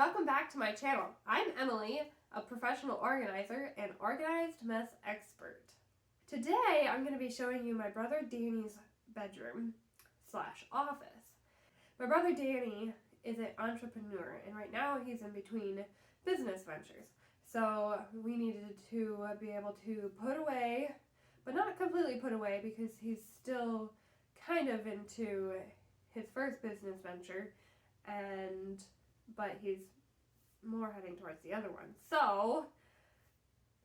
welcome back to my channel. I'm Emily, a professional organizer and organized mess expert. Today I'm going to be showing you my brother Danny's bedroom / office. My brother Danny is an entrepreneur and right now he's in between business ventures. So we needed to be able to put away, but not completely put away because he's still kind of into his first business venture, but he's more heading towards the other one. So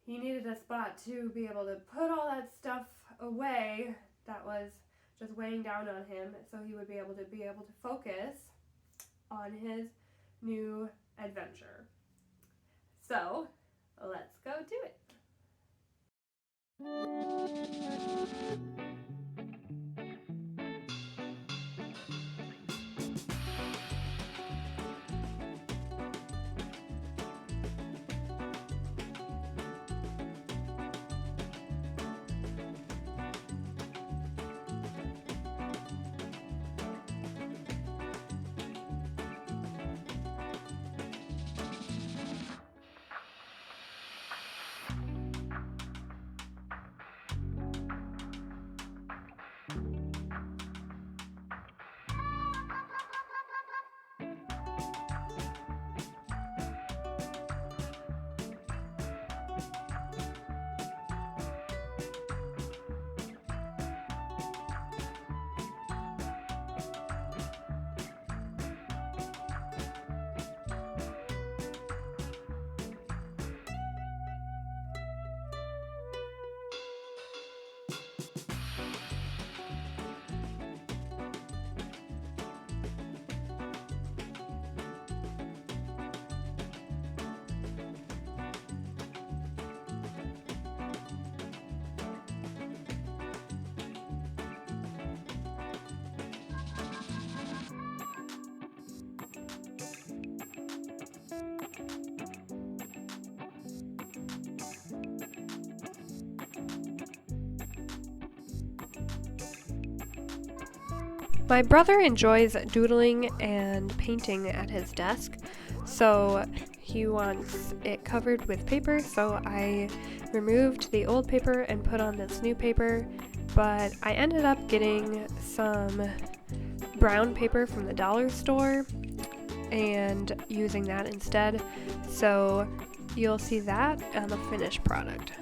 he needed a spot to be able to put all that stuff away that was just weighing down on him, so he would be able to focus on his new adventure. So let's go do it. My brother enjoys doodling and painting at his desk, so he wants it covered with paper, so I removed the old paper and put on this new paper, but I ended up getting some brown paper from the dollar store and using that instead, so you'll see that on the finished product.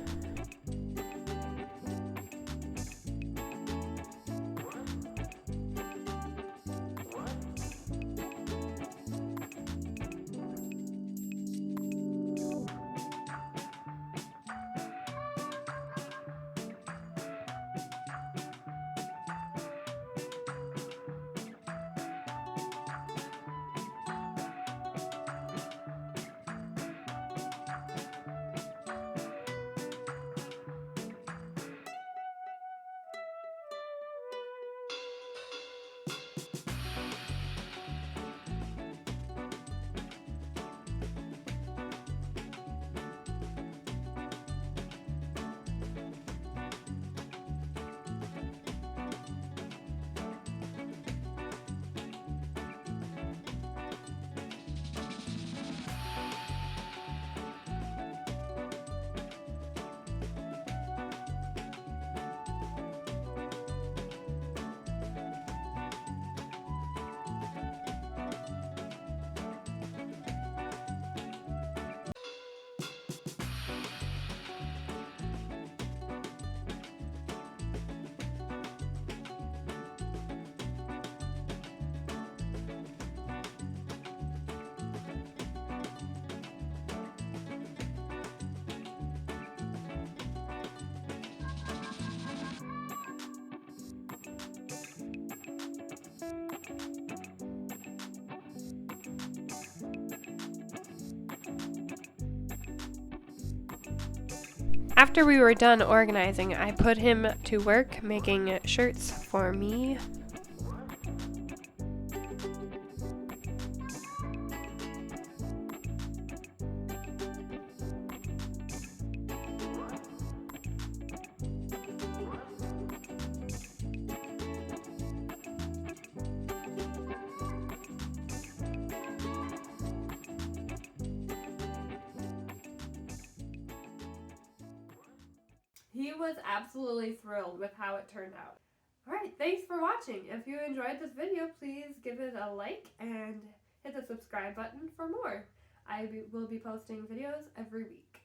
After we were done organizing, I put him to work making shirts for me. He was absolutely thrilled with how it turned out. Alright, thanks for watching. If you enjoyed this video, please give it a like and hit the subscribe button for more. I will be posting videos every week.